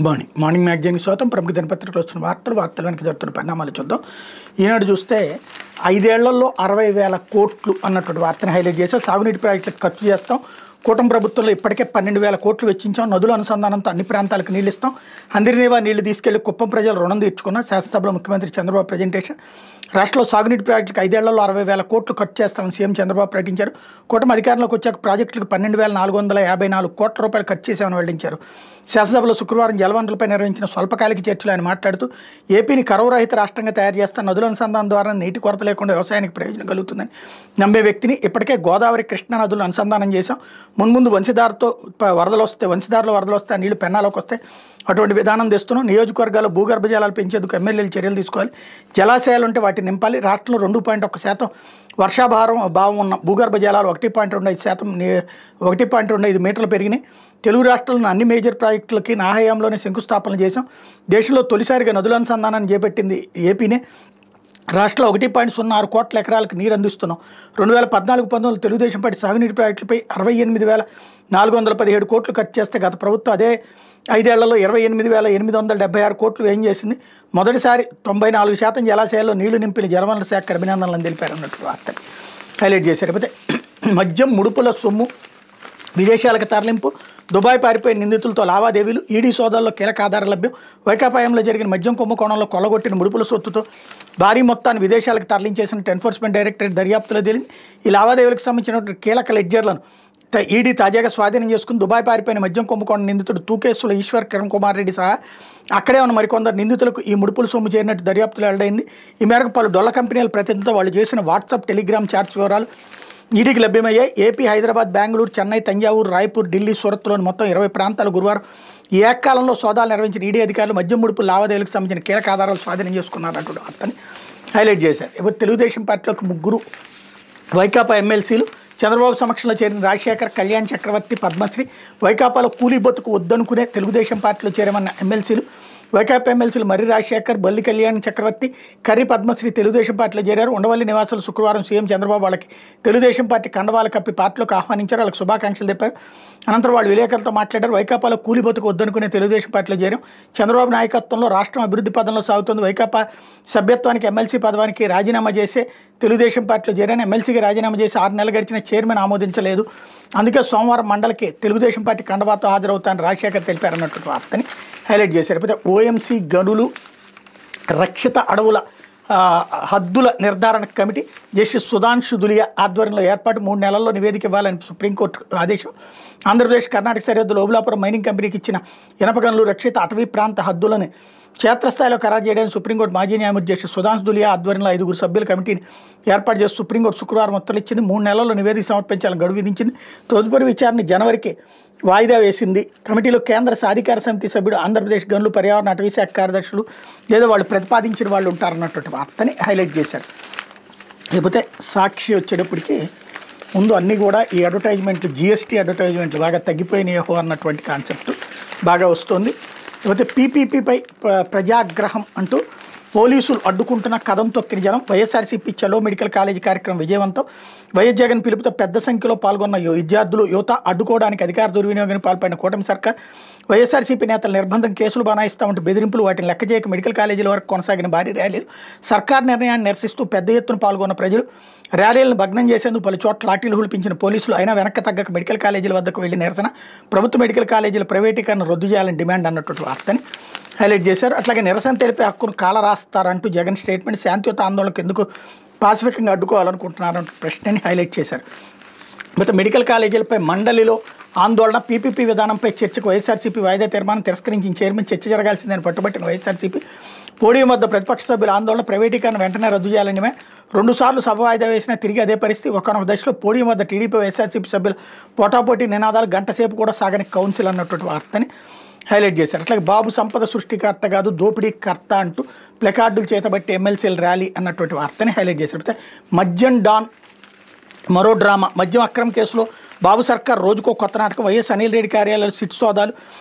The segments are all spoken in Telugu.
Good morning. మార్నింగ్ మ్యాగజైన్కి స్వాగతం. ప్రముఖ దినపత్రికలు వస్తున్న వార్తలు వెనక జరుగుతున్న పరిణామాలు చూద్దాం. ఈనాడు చూస్తే 5 ఏళ్లలో 60,000 కోట్లు అన్నటువంటి వార్తను హైలైట్ చేశారు. సాగునీటి ప్రాజెక్టులకు ఖర్చు చేస్తాం, కూటమి ప్రభుత్వంలో ఇప్పటికే 12,000 కోట్లు వెచ్చించాం, నదుల అనుసంధానంతో అన్ని ప్రాంతాలకు నీళ్ళు ఇస్తాం, అందరినీవా నీళ్లు తీసుకెళ్లి కుప్పం ప్రజలు రుణం తీర్చుకున్న శాసనసభలో ముఖ్యమంత్రి చంద్రబాబు ప్రజెంటేషన్. రాష్ట్రంలో సాగునీటి ప్రాజెక్టులకు 5 ఏళ్లలో 60,000 కోట్లు ఖర్చు చేస్తామని సీఎం చంద్రబాబు ప్రకటించారు. కూటమి అధికారంలోకి వచ్చాక ప్రాజెక్టులకు 12,454 కోట్ల రూపాయలు ఖర్చు చేశామని వెల్లడించారు. శాసనసభలో శుక్రవారం జలవనరులపై నిర్వహించిన స్వల్పకాలిక చర్చలు ఆయన మాట్లాడుతూ ఏపీని కరువు రహిత రాష్ట్రంగా తయారు చేస్తా, నదుల అనుసంధానం ద్వారా నీటి కొరత లేకుండా వ్యవసాయానికి ప్రయోజనం కలుగుతుందని నమ్మే వ్యక్తిని. ఇప్పటికే గోదావరి కృష్ణా నదులను అనుసంధానం చేశాం, ముందు వంశధారలో వరదలు వస్తే ఆ నీళ్లు పెన్నాలోకి వస్తాయి, అటువంటి విధానం తెస్తున్నాం. నియోజకవర్గాల్లో భూగర్భ జలాలు పెంచేందుకు ఎమ్మెల్యేలు చర్యలు తీసుకోవాలి, జలాశయాలు ఉంటే వాటిని నింపాలి. రాష్ట్రంలో 2.1% భావం ఉన్న భూగర్భ జలాలు 1.25 మీటర్లు పెరిగినాయి. తెలుగు రాష్ట్రాలను అన్ని మేజర్ ప్రాజెక్టులకి నా హయాంలోనే శంకుస్థాపన చేశాం. దేశంలో తొలిసారిగా నదుల అనుసంధానాన్ని చేపట్టింది ఏపీనే. రాష్ట్రంలో 1.06 కోట్ల ఎకరాలకు నీరు అందిస్తున్నాం. 2014-19 తెలుగుదేశం పార్టీ సాగునీటి ప్రాజెక్టులపై 68,417 కోట్లు ఖర్చు చేస్తే గత ప్రభుత్వం అదే 5 ఏళ్లలో 28,876 కోట్లు వ్యయం చేసింది. మొదటిసారి 94% జలాశయాల్లో నీళ్లు నింపిన జలవనరుల శాఖ అభినందనలను తెలిపారు అన్నట్టు వార్తని హైలైట్ చేశారు. లేకపోతే మద్యం ముడుపుల సొమ్ము విదేశాలకు తరలింపు, దుబాయ్ పారిపోయిన నిందితులతో లావాదేవీలు, ఈడీ సోదాల్లో కీలక ఆధారాలు లభ్యం. వైకాపాయంలో జరిగిన మద్యం కుంభకోణంలో కొల్లగొట్టిన ముడుపుల సొత్తుతో భారీ మొత్తాన్ని విదేశాలకు తరలించేసిన ఎన్ఫోర్స్మెంట్ డైరెక్టరేట్ దర్యాప్తులో తేలింది. ఈ లావాదేవీలకు సంబంధించినటువంటి కీలక లెడ్జర్లను ఈడీ తాజాగా స్వాధీనం చేసుకుని దుబాయ్ పారిపోయిన మద్యం కుంభకోణం నిందితుడు తూకేసుల ఈశ్వర్ కిరణ్ కుమార్ రెడ్డి సహా అక్కడే ఉన్న మరికొందరు నిందితులకు ఈ ముడుపుల సొమ్ము చేరినట్టు దర్యాప్తులో వెల్లడైంది. ఈ మేరకు పలు డొల్ల కంపెనీల ప్రతినిధులతో వాళ్ళు చేసిన వాట్సాప్, టెలిగ్రామ్ చాట్స్ వివరాలు ఈడీకి లభ్యమయ్యాయి. ఏపీ, హైదరాబాద్, బెంగళూరు, చెన్నై, తంజావూరు, రాయ్పూర్, ఢిల్లీ, సూరత్లోని మొత్తం 20 ప్రాంతాలు గురువారం ఈ ఏకకాలంలో సోదాలు నిర్వహించిన ఈడీ అధికారులు మద్యం ముడుపు లావాదేవీలకు సంబంధించిన కీలక ఆధారాలు స్వాధీనం చేసుకున్నారంటూ అతన్ని హైలైట్ చేశారు. ఇప్పుడు తెలుగుదేశం పార్టీలోకి 3 వైకాపా ఎమ్మెల్సీలు చంద్రబాబు సమక్షంలో చేరిన రాజశేఖర్, కళ్యాణ్ చక్రవర్తి, పద్మశ్రీ వైకాపాలో కూలీ బతుకు వద్దనుకునే తెలుగుదేశం పార్టీలో చేరమన్న ఎమ్మెల్సీలు. వైకాపా ఎమ్మెల్సీలు మర్రి రాజశేఖర్, బల్లి కళ్యాణ్ చక్రవర్తి, కర్రి పద్మశ్రీ తెలుగుదేశం పార్టీలో చేరారు. ఉండవల్లి నివాసులు శుక్రవారం సీఎం చంద్రబాబు వాళ్ళకి తెలుగుదేశం పార్టీ కండవాలు కప్పి పార్టీలోకి ఆహ్వానించారు, వాళ్ళకి శుభాకాంక్షలు చెప్పారు. అనంతరం వాళ్ళు విలేకరులతో మాట్లాడారు. వైకాపాలో కూలి బతుకు వద్దనుకునే తెలుగుదేశం పార్టీలో చేరాం, చంద్రబాబు నాయకత్వంలో రాష్ట్రం అభివృద్ధి పదంలో సాగుతుంది. వైకాపా సభ్యత్వానికి ఎమ్మెల్సీ పదవానికి రాజీనామా చేసే తెలుగుదేశం పార్టీలో చేరాను, ఎమ్మెల్సీకి రాజీనామా చేసి 6 నెలలు గడిచిన చైర్మన్ ఆమోదించలేదు, అందుకే సోమవారం మండలికి తెలుగుదేశం పార్టీ కండవాతో హాజరవుతానని రాజశేఖర్ తెలిపారన్నటువంటి వార్తని హైలైట్ చేశారు. అయితే ఓఎంసీ గనులు, రక్షిత అడవుల హద్దుల నిర్ధారణ కమిటీ జస్టిస్ సుధాంశు దులియా ఆధ్వర్యంలో ఏర్పాటు, 3 నెలల్లో నివేదిక ఇవ్వాలని సుప్రీంకోర్టు ఆదేశం. ఆంధ్రప్రదేశ్, కర్ణాటక సరిహద్దులో ఓబులాపురం మైనింగ్ కంపెనీకి ఇచ్చిన ఇనప గనులు, రక్షిత అటవీ ప్రాంత హద్దులను క్షేత్రస్థాయిలో ఖరారు చేయడానికి సుప్రీంకోర్టు మాజీ న్యాయమూర్తి జస్టిస్ సుధాంశు దులియా ఆధ్వర్యంలో 5 సభ్యుల కమిటీని ఏర్పాటు చేసి సుప్రీంకోర్టు శుక్రవారం ఉత్తర్వులు ఇచ్చింది. 3 నెలల్లో నివేదిక సమర్పించాలని గడువు విధించింది. తదుపరి విచారణ జనవరికి వాయిదా వేసింది. కమిటీలో కేంద్ర సాధికార సమితి సభ్యుడు, ఆంధ్రప్రదేశ్ గనులు, పర్యావరణ అటవీ శాఖ కార్యదర్శులు లేదా వాళ్ళు ప్రతిపాదించిన వాళ్ళు ఉంటారన్నటువంటి వార్తని హైలైట్ చేశారు. లేకపోతే సాక్షి వచ్చేటప్పటికి ముందు అన్నీ కూడా ఈ అడ్వర్టైజ్మెంట్లు, జిఎస్టీ అడ్వర్టైజ్మెంట్లు బాగా తగ్గిపోయినాయో అన్నటువంటి కాన్సెప్ట్ బాగా వస్తుంది. లేకపోతే పీపీపీపై ప్రజాగ్రహం అంటూ పోలీసులు అడ్డుకుంటున్న కదం తొక్కిన జనం. వైఎస్ఆర్సీపీ చలో మెడికల్ కాలేజీ కార్యక్రమం విజయవంతం. వైఎస్ జగన్ పిలుపుతో పెద్ద సంఖ్యలో పాల్గొన్న విద్యార్థులు, యువత అడ్డుకోవడానికి అధికార దుర్వినియోగానికి పాల్పడిన కూటమి సర్కార్. వైఎస్ఆర్సీపీ నేతల నిర్బంధం, కేసులు బనాయిస్తామంటే బెదిరింపులు, వాటిని లెక్క చేయక మెడికల్ కాలేజీల వరకు కొనసాగిన భారీ ర్యాలీలు. సర్కార్ నిర్ణయాన్ని నిరసిస్తూ పెద్ద ఎత్తున పాల్గొన్న ప్రజలు. ర్యాలీలను భగ్నం చేసేందుకు పలు చోట్ల లాఠీలు హుళిపించిన పోలీసులు. అయినా వెనక్కి తగ్గక మెడికల్ కాలేజీల వద్దకు వెళ్లి నిరసన. ప్రభుత్వ మెడికల్ కాలేజీల ప్రైవేటీకరణ రద్దు చేయాలని డిమాండ్ అన్నటువంటి వార్తని హైలైట్ చేశారు. అట్లాగే నిరసన తెలిపే హక్కును కాల రాస్తారంటూ జగన్ స్టేట్మెంట్. శాంతియుత ఆందోళనకు ఎందుకు పాసిఫికంగా అడ్డుకోవాలనుకుంటున్నారంటూ ప్రశ్నని హైలైట్ చేశారు. అయితే మెడికల్ కాలేజీలపై మండలిలో ఆందోళన, పీపీపీ విధానంపై చర్చకు వైఎస్ఆర్సీపీ వాయిదా తీర్మానం తిరస్కరించిన చైర్మన్. చర్చ జరగాల్సిందని పట్టుబట్టిన వైఎస్ఆర్సీపీ. పోడియం వద్ద ప్రతిపక్ష సభ్యుల ఆందోళన, ప్రైవేటీకరణ వెంటనే రద్దు చేయాలని 2 సార్లు సభ వాయిదా వేసినా తిరిగి అదే పరిస్థితి. ఒకనొక దశలో పోడియం వద్ద టీడీపీ, వైఎస్ఆర్సీపీ సభ్యుల పోటాపోటీ నినాదాలు, గంట సేపు కూడా సాగని కౌన్సిల్ అన్నటువంటి వార్తని హైలైట్ చేశారు. అట్లాగే బాబు సంపద సృష్టికర్త కాదు దోపిడీకర్త అంటూ ప్లకార్డులు చేతబట్టి ఎమ్మెల్సీల ర్యాలీ అన్నటువంటి వార్తని హైలైట్ చేశారు. అయితే మద్యం డాన్ మరో డ్రామా. మద్యం అక్రమ కేసులో బాబు సర్కార్ రోజుకో కొత్త నాటకం. వైఎస్ అనిల్ రెడ్డి కార్యాలయాలు సిట్ సోదాలు,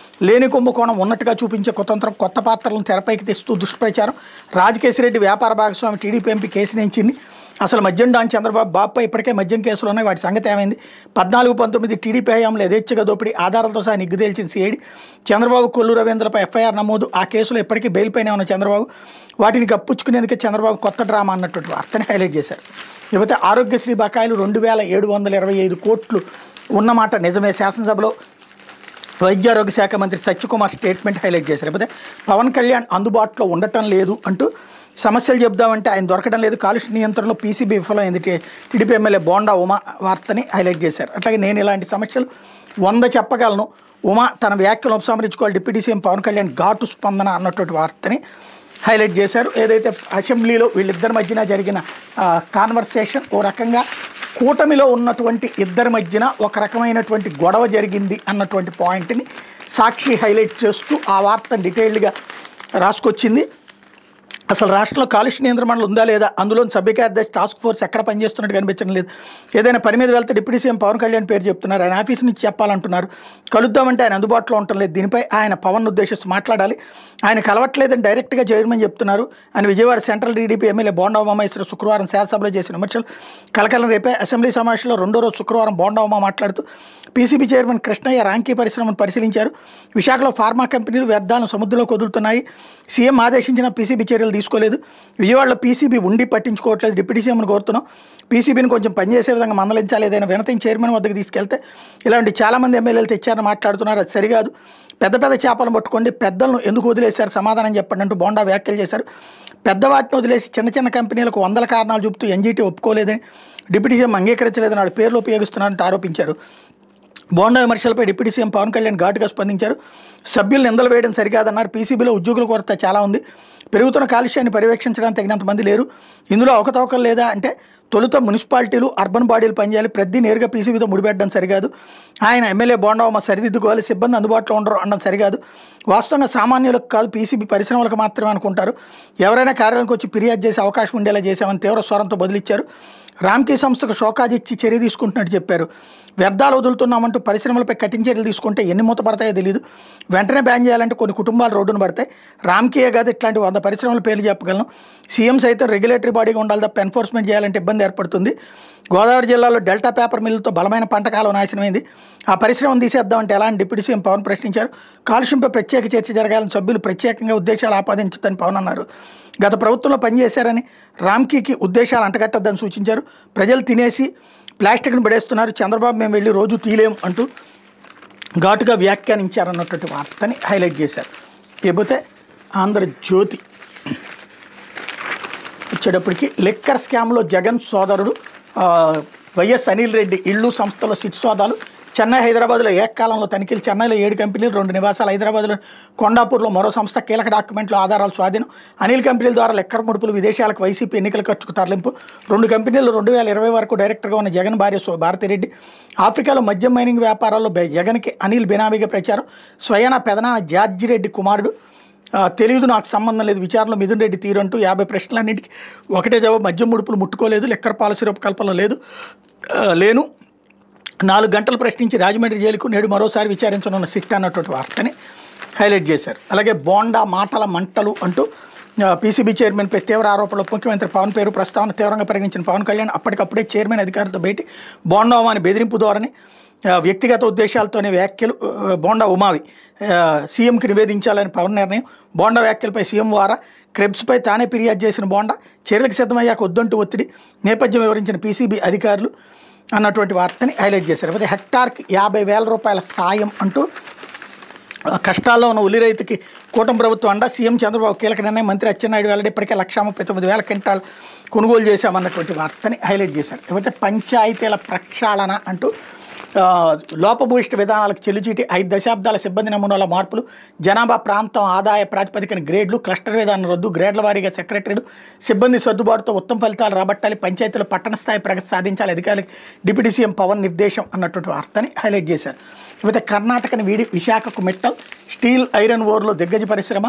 లేని కుంభకోణం ఉన్నట్టుగా చూపించే కుతంత్రం, కొత్త పాత్రలను తెరపైకి తెస్తూ దుష్ప్రచారం. రాజకేశిరెడ్డి వ్యాపార భాగస్వామి టీడీపీ ఎంపీ కేసినేంచిని అసలు మద్యం డాన్ చంద్రబాబు బాబుపై ఇప్పటికే మద్యం కేసులు ఉన్నాయి, వాటి సంగతి ఏమైంది? 14-19 టీడీపీ హయాంలో యథేచ్ఛగా దోపిడీ ఆధారాలతో సహా నిగ్గు తేల్చిన సిఐడి. చంద్రబాబు కొల్లు రవీంద్రపై ఎఫ్ఐఆర్ నమోదు, ఆ కేసులో ఇప్పటికీ బెయిల్పైనే ఉన్న చంద్రబాబు. వాటిని కప్పుచ్చుకునేందుకే చంద్రబాబు కొత్త డ్రామా అన్నటువంటి వార్తని హైలైట్ చేశారు. లేకపోతే ఆరోగ్యశ్రీ బకాయిలు 2725 కోట్లు ఉన్నమాట నిజమే, శాసనసభలో వైద్యారోగ్య శాఖ మంత్రి సత్యకుమార్ స్టేట్మెంట్ హైలైట్ చేశారు. లేకపోతే పవన్ కళ్యాణ్ అందుబాటులో ఉండటం లేదు అంటూ సమస్యలు చెప్దామంటే ఆయన దొరకడం లేదు, కాలుష్య నియంత్రణలో పీసీబీ విఫలమైంది, టీడీపీ ఎమ్మెల్యే బోండా ఉమా వార్తని హైలైట్ చేశారు. అట్లాగే నేను ఇలాంటి సమస్యలు 100 చెప్పగలను, ఉమా తన వ్యాఖ్యలు ఉపసంహరించుకోవాలి, డిప్యూటీ సీఎం పవన్ కళ్యాణ్ ఘాటు స్పందన అన్నటువంటి వార్తని హైలైట్ చేశారు. ఏదైతే అసెంబ్లీలో వీళ్ళిద్దరి మధ్యన జరిగిన కాన్వర్సేషన్ ఓ రకంగా కూటమిలో ఉన్నటువంటి ఇద్దరి మధ్యన ఒక రకమైనటువంటి గొడవ జరిగింది అన్నటువంటి పాయింట్ని సాక్షి హైలైట్ చేస్తూ ఆ వార్తను డీటెయిల్డ్గా రాసుకొచ్చింది. అసలు రాష్ట్రంలో కాలుష్య నియంత్రణ మండలి ఉందా లేదా, అందులో సభ్య కార్యదర్శి టాస్క్ ఫోర్స్ ఎక్కడ పనిచేస్తున్నట్టు కనిపించడం లేదు, ఏదైనా పని మీద వెళ్తే డిప్యూటీ సీఎం పవన్ కళ్యాణ్ పేరు చెప్తున్నారు, ఆయన ఆఫీస్ నుంచి చెప్పాలంటున్నారు, కలుద్దామంటే ఆయన అందుబాటులో ఉండటం లేదు, దీనిపై ఆయన పవన్ ఉద్దేశిస్తూ మాట్లాడాలి, ఆయన కలవట్లేదని డైరెక్ట్గా చేయమని చెప్తున్నారు అని Vijayawada central TDP MLA Bonda Umamaheswara శుక్రవారం శాసనసభలో చేసిన విమర్శలు కలకలం రేపే. అసెంబ్లీ సమావేశంలో 2వ రోజు శుక్రవారం బోండా ఉమా మాట్లాడుతూ పీసీబీ చైర్మన్ కృష్ణయ్య రాంకీ పరిశ్రమను పరిశీలించారు, విశాఖలో ఫార్మా కంపెనీలు వ్యర్థాలను సముద్రంలోకి వదులుతున్నాయి, సీఎం ఆదేశించిన పీసీబీ చర్యలు తీసుకోలేదు, విజయవాడలో పీసీబీ ఉండి పట్టించుకోవట్లేదు, డిప్యూటీ సీఎంను కోరుతున్నాం, పీసీబీని కొంచెం పనిచేసే విధంగా మందలించాలి, ఏదైనా వినతిని చైర్మన్ వద్దకు తీసుకెళ్తే ఇలాంటి చాలామంది ఎమ్మెల్యేలు తెచ్చారని మాట్లాడుతున్నారు, అది సరికాదు, పెద్ద పెద్ద చేపలను పట్టుకోండి, పెద్దలను ఎందుకు వదిలేశారు సమాధానం చెప్పండి అంటూ బోండా వ్యాఖ్యలు చేశారు. పెద్దవాటిని వదిలేసి చిన్న చిన్న కంపెనీలకు 100 కారణాలు చూపుతూ ఎన్జీటీ ఒప్పుకోలేదని, డిప్యూటీ సీఎం అంగీకరించలేదని వాళ్ళ పేర్లు ఉపయోగిస్తున్నారంటూ ఆరోపించారు. బోండా విమర్శలపై డిప్యూటీ సీఎం పవన్ కళ్యాణ్ ఘాటుగా స్పందించారు. సభ్యులు నిందలు వేయడం సరికాదన్నారు, పీసీబీలో ఉద్యోగుల కొరత చాలా ఉంది, పెరుగుతున్న కాలుష్యాన్ని పర్యవేక్షించడానికి తగినంత మంది లేరు, ఇందులో అవకతవకలు లేదా అంటే తొలుత మున్సిపాలిటీలు అర్బన్ బాడీలు పనిచేయాలి, ప్రతి నేరుగా పీసీబీతో ముడిపెట్టడం సరికాదు, ఆయన ఎమ్మెల్యే బోండా ఉమా సరిదిద్దుకోవాలి, సిబ్బంది అందుబాటులో ఉండరు అనడం సరికాదు, వాస్తవంగా సామాన్యులకు కాదు పీసీబీ పరిశ్రమలకు మాత్రమే అనుకుంటారు, ఎవరైనా కార్యాలయానికి వచ్చి ఫిర్యాదు చేసే అవకాశం ఉండేలా చేశామని తీవ్ర స్వరంతో బదిలిచ్చారు. రామ్కీ సంస్థకు షోకాజ్ ఇచ్చి చర్య తీసుకుంటున్నట్టు చెప్పారు. వ్యర్థాలు వదులుతున్నామంటూ పరిశ్రమలపై కఠిన చర్యలు తీసుకుంటే ఎన్ని మూతపడతాయో తెలియదు, వెంటనే బ్యాన్ చేయాలంటే కొన్ని కుటుంబాలు రోడ్డును పడతాయి, రామ్కీయే కాదు ఇట్లాంటి 100 పరిశ్రమల పేర్లు చెప్పగలను, సీఎం సైతం రెగ్యులేటరీ బాడీగా ఉండాలి తప్ప ఎన్ఫోర్స్మెంట్ చేయాలంటే ఇబ్బంది ఏర్పడుతుంది, గోదావరి జిల్లాలో డెల్టా పేపర్ మిల్లుతో బలమైన పంటకాలం నాశనమైంది, ఆ పరిశ్రమను తీసేద్దామంటే ఎలా అని డిప్యూటీ సీఎం పవన్ ప్రశ్నించారు. కాలుష్యంపై ప్రత్యేక చర్చ జరగాలని సభ్యులు ప్రత్యేకంగా ఉద్దేశాలు ఆపాదించదని పవన్ అన్నారు. గత ప్రభుత్వంలో పనిచేశారని రామ్కీకి ఉద్దేశాలు అంటగట్టద్దని సూచించారు. ప్రజలు తినేసి ప్లాస్టిక్ను పడేస్తున్నారు, చంద్రబాబు మేము వెళ్ళి రోజు తీలేం అంటూ ఘాటుగా వ్యాఖ్యానించారన్నటువంటి వార్తని హైలైట్ చేశారు. లేకపోతే ఆంధ్రజ్యోతి వచ్చేటప్పటికి లిక్కర్ స్కామ్లో జగన్ సోదరుడు వైఎస్ అనిల్ రెడ్డి ఇళ్ళు సంస్థలో సిట్ సోదాలు, చెన్నై హైదరాబాద్లో ఏకకాలంలో తనిఖీలు, చెన్నైలో 7 కంపెనీలు 2 నివాసాలు, హైదరాబాద్లో కొండాపూర్లో మరో సంస్థ, కీలక డాక్యుమెంట్లు ఆధారాలు స్వాధీనం, అనిల్ కంపెనీల ద్వారా లెక్కర్ ముడుపులు, విదేశాలకు వైసీపీ ఎన్నికల ఖర్చుకు తరలింపు, 2 కంపెనీలు 2020 వరకు డైరెక్టర్గా ఉన్న జగన్ భార్య భారతిరెడ్డి, ఆఫ్రికాలో మద్యం మైనింగ్ వ్యాపారాల్లో జగన్కి అనిల్ బెనామీగా ప్రచారం, స్వయాన పెదనాన్న జార్జిరెడ్డి కుమారుడు, తెలియదు నాకు సంబంధం లేదు, విచారణలో మిథున్ రెడ్డి తీరంటూ 50 ప్రశ్నలన్నింటికి ఒకటే జవాబు, మద్యం ముడుపులు ముట్టుకోలేదు, లెక్కర్ పాలసీ రూపకల్పనలో లేను, 4 గంటలు ప్రశ్నించి రాజమండ్రి జైలుకు నేడు మరోసారి విచారించనున్న సిట్ అన్నటువంటి వార్తని హైలైట్ చేశారు. అలాగే బోండా మాటల మంటలు అంటూ పీసీబీ చైర్మన్పై తీవ్ర ఆరోపణలు, ముఖ్యమంత్రి పవన్ పేరు ప్రస్తావన తీవ్రంగా పరిగణించిన పవన్ కళ్యాణ్ అప్పటికప్పుడే చైర్మన్ అధికారులతో భేటీ, బోండా ఉమాని బెదిరింపు ధోరణి, వ్యక్తిగత ఉద్దేశాలతోనే వ్యాఖ్యలు, బోండా ఉమావి సీఎంకి నివేదించాలని పవన్ నిర్ణయం, బోండా వ్యాఖ్యలపై సీఎం వారా, క్రెబ్స్పై తానే ఫిర్యాదు చేసిన బోండా చర్యలకు సిద్ధమయ్యాక వద్దంటూ ఒత్తిడి, నేపథ్యం వివరించిన పీసీబీ అధికారులు అన్నటువంటి వార్తని హైలైట్ చేశారు. అయితే హెక్టార్కి 50,000 రూపాయల సాయం అంటూ కష్టాల్లో ఉన్న ఉల్లి రైతుకి కూటమి ప్రభుత్వం అండ, సీఎం చంద్రబాబు కీలక నిర్ణయం, మంత్రి అచ్చెన్నాయుడు వెల్లడి, ఇప్పటికే 139,000 క్వింటాలు కొనుగోలు చేశామన్నటువంటి వార్తని హైలైట్ చేశారు. అయితే పంచాయతీల ప్రక్షాళన అంటూ లోపభూయిష్ట విధానాలకు చెల్లుచీటి, 5 దశాబ్దాల సిబ్బంది నమూనాల మార్పులు, జనాభా ప్రాంతం ఆదాయ ప్రాతిపదికన గ్రేడ్లు, క్లస్టర్ విధానం రద్దు, గ్రేడ్ల వారీగా సెక్రటరీలు, సిబ్బంది సర్దుబాటుతో ఉత్తమ ఫలితాలు రాబట్టాలి, పంచాయతీలు పట్టణ స్థాయి ప్రగతి సాధించాలి, అధికారులకు డిప్యూటీ సీఎం పవన్ నిర్దేశం అన్నటువంటి వార్తని హైలైట్ చేశారు. అయితే కర్ణాటకని వీడి విశాఖకు మెట్టల్, స్టీల్ ఐరన్ ఓర్లో దిగ్గజ పరిశ్రమ,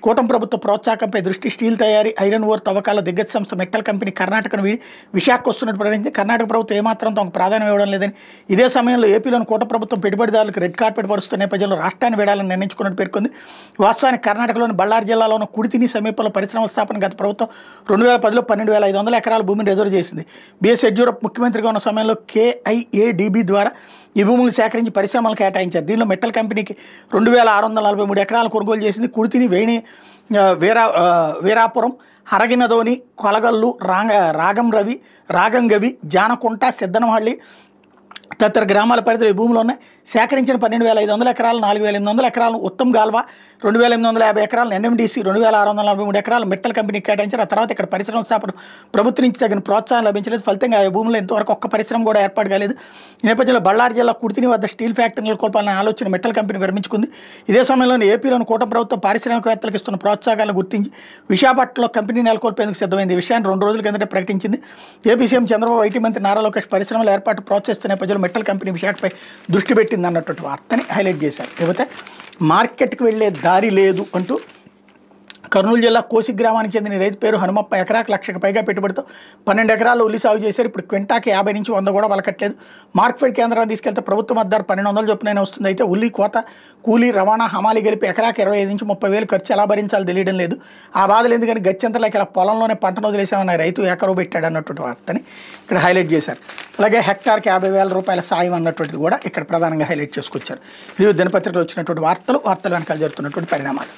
కూటమి ప్రభుత్వ ప్రోత్సాహకంపై దృష్టి, స్టీల్ తయారీ, ఐరన్ ఓర్ తవ్వకాల దిగ్గజ సంస్థ మెట్టల్ కంపెనీ కర్ణాటకను విశాఖ వస్తున్నట్టు ప్రకటించి కర్ణాటక ప్రభుత్వం ఏమాత్రం తమకు ప్రాధాన్యం ఇవ్వడం లేదని, ఇదే సమయంలో ఏపీలోని కూటమి ప్రభుత్వం పెట్టుబడిదారులకు రెడ్ కార్పెట్ పరుస్తున్న నేపథ్యంలో రాష్ట్రాన్ని వేడాలని నిర్ణయించుకున్నట్టు పేర్కొంది. వాస్తవానికి కర్ణాటకలోని బళ్ళారి జిల్లాలోని కుడితిని సమీపంలో పరిశ్రమ స్థాపన గత ప్రభుత్వం 2010లో 12,500 ఎకరాల భూమిని రిజర్వ్ చేసింది. బిఎస్ యడ్యూరప్ప ముఖ్యమంత్రిగా ఉన్న సమయంలో KIADB ద్వారా ఈ భూములు సేకరించి పరిశ్రమలు కేటాయించారు. దీనిలో మెట్టల్ కంపెనీకి 2,643 ఎకరాలు కొనుగోలు చేసింది. కుడితిని, వేణి, వీరాపురం, హరగినదోని, కొలగల్లు, రాగంగవి, జానకుంట, సిద్దనహಳ್ಳಿ తదితర గ్రామాల పరిధిలో ఈ భూములు ఉన్నాయి. సేకరించిన 12,500 ఎకరాలు, 4,800 ఎకరాలను ఉత్తమ్ గాల్వా, 2,850 ఎకరాలను NMDC, 2,643 ఎకరాలు మెట్టల్ కంపెనీకి కేటాయించారు. ఆ తర్వాత ఇక్కడ పరిశ్రమ స్థాపన ప్రభుత్వం నుంచి తగిన ప్రోత్సాహం లభించలేదు. ఫలితంగా ఆ భూముల్లో ఇంతవరకు ఒక్క పరిశ్రమ కూడా ఏర్పాటు కాలేదు. ఈ నేపథ్యంలో బళ్ళారి జిల్లా కుడితిని వద్ద స్టీల్ ఫ్యాక్టరీలు నెలకొల్పాలనే ఆలోచన మెట్టల్ కంపెనీ విరమించుకుంది. ఇదే సమయంలోనే ఏపీలోని కూటమి ప్రభుత్వం పారిశ్రామికవేత్తలకు ఇస్తున్న ప్రోత్సాహాలను గుర్తించి విశాఖపట్నంలో కంపెనీ నెలకొల్పేందుకు సిద్ధమైంది. ఈ విషయాన్ని 2 రోజుల కిందటే ప్రకటించింది. ఏపీ సీఎం చంద్రబాబు, ఐటీ మంత్రి నారా లోకేష్ పరిశ్రమల ఏర్పాటు ప్రోత్సహిస్తున్న నేపథ్యంలో మెట్టల్ కంపెనీ విశాఖపై దృష్టి పెట్టింది అన్నటువంటి వార్తని హైలైట్ చేశారు. లేకపోతే మార్కెట్కి వెళ్ళే దారి లేదు అంటూ కర్నూలు జిల్లా కోసి గ్రామానికి చెందిన రైతు పేరు హనుమప్ప ఎకరాకు 1,00,000కు పైగా పెట్టుబడితో 12 ఎకరాలు ఉల్లి సాగు చేశారు. ఇప్పుడు క్వింటాకి 50 నుంచి 100 కూడా వలకట్లేదు. మార్కెట్ కేంద్రాన్ని తీసుకెళ్తే ప్రభుత్వ మద్దతు 1,200 చొప్పున వస్తుంది. అయితే ఉల్లి కోత, కూలీ, రవాణా, హమాలి కలిపి ఎకరాకి 25 నుంచి 30,000 ఖర్చు ఎలా భరించాలో తెలియడం లేదు. ఆ బాధలు ఎందుకని గచ్చంతలోకి ఇలా పొలంలోనే పంటను వదిలేసామన్న రైతు ఎకరో పెట్టాడు అన్నటువంటి వార్తని ఇక్కడ హైలైట్ చేశారు. అలాగే హెక్టార్కి 50,000 రూపాయల సాయం అన్నటువంటిది కూడా ఇక్కడ ప్రధానంగా హైలైట్ చేసుకొచ్చారు. ఇది దినపత్రికలో వచ్చినటువంటి వార్తలు వెనకాల జరుగుతున్నటువంటి పరిణామాలు.